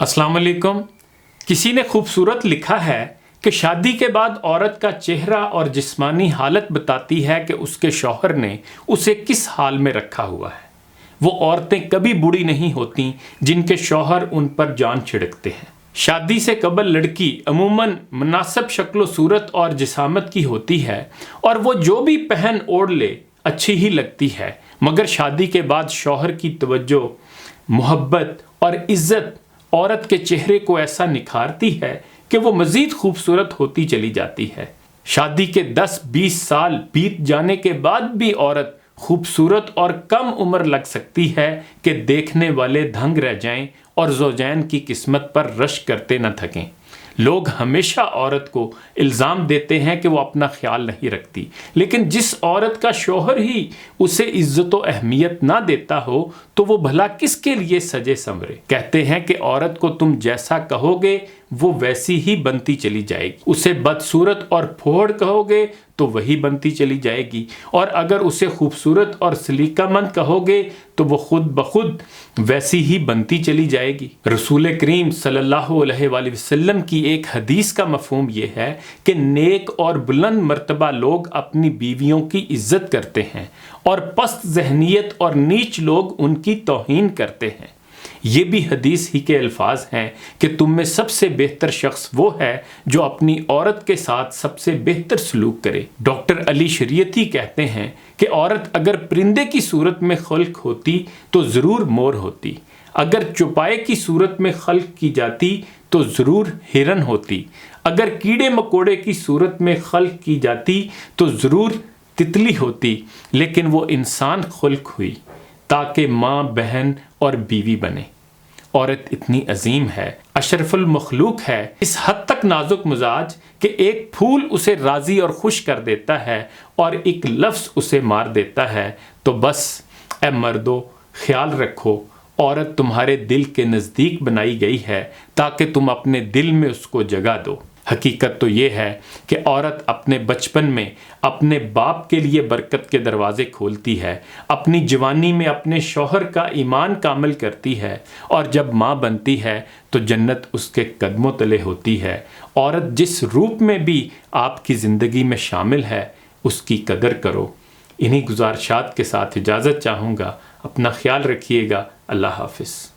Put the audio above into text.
अस्सलाम वालेकुम। किसी ने खूबसूरत लिखा है कि शादी के बाद औरत का चेहरा और जिस्मानी हालत बताती है कि उसके शौहर ने उसे किस हाल में रखा हुआ है। वो औरतें कभी बूढ़ी नहीं होती जिनके शौहर उन पर जान छिड़कते हैं। शादी से कबल लड़की अमूमन मुनासिब शक्ल सूरत और जिसामत की होती है और वो जो भी पहन ओढ़ ले अच्छी ही लगती है, मगर शादी के बाद शौहर की तवज्जो, मोहब्बत और इज्जत औरत के चेहरे को ऐसा निखारती है कि वो मज़ीद खूबसूरत होती चली जाती है। शादी के 10-20 साल बीत जाने के बाद भी औरत खूबसूरत और कम उम्र लग सकती है कि देखने वाले दंग रह जाएं और ज़ौजैन की किस्मत पर रश करते न थकें। लोग हमेशा औरत को इल्ज़ाम देते हैं कि वो अपना ख्याल नहीं रखती, लेकिन जिस औरत का शौहर ही उसे इज्जत व अहमियत ना देता हो तो वो भला किसके लिए सजे संवरे। कहते हैं कि औरत को तुम जैसा कहोगे वो वैसी ही बनती चली जाएगी। उसे बदसूरत और फोड़ कहोगे तो वही बनती चली जाएगी, और अगर उसे खूबसूरत और सलीकामंद कहोगे तो वो खुद ब खुद वैसी ही बनती चली जाएगी। रसूल करीम सल्लल्लाहु अलैहि वसल्लम की एक हदीस का मफहूम ये है कि नेक और बुलंद मर्तबा लोग अपनी बीवियों की इज्जत करते हैं और पस्त ज़हनियत और नीच लोग उनकी तौहीन करते हैं। ये भी हदीस ही के अल्फाज हैं कि तुम में सबसे बेहतर शख्स वो है जो अपनी औरत के साथ सबसे बेहतर सलूक करे। डॉक्टर अली शरीयती कहते हैं कि औरत अगर परिंदे की सूरत में खल्क होती तो ज़रूर मोर होती, अगर चौपाए की सूरत में खल्क की जाती तो ज़रूर हिरन होती, अगर कीड़े मकोड़े की सूरत में खल्क की जाती तो ज़रूर तितली होती, लेकिन वो इंसान खल्क हुई ताकि माँ, बहन और बीवी बने। औरत इतनी अजीम है, अशरफुल मखलूक है, इस हद तक नाजुक मिजाज कि एक फूल उसे राज़ी और खुश कर देता है और एक लफ्ज़ उसे मार देता है। तो बस ए मर्दो, ख्याल रखो, औरत तुम्हारे दिल के नज़दीक बनाई गई है ताकि तुम अपने दिल में उसको जगह दो। हकीकत तो ये है कि औरत अपने बचपन में अपने बाप के लिए बरकत के दरवाज़े खोलती है, अपनी जवानी में अपने शौहर का ईमान कामिल करती है, और जब माँ बनती है तो जन्नत उसके कदमों तले होती है। औरत जिस रूप में भी आपकी ज़िंदगी में शामिल है उसकी कदर करो। इन्हीं गुजारिशात के साथ इजाज़त चाहूँगा। अपना ख्याल रखिएगा। अल्लाह हाफ़िज़।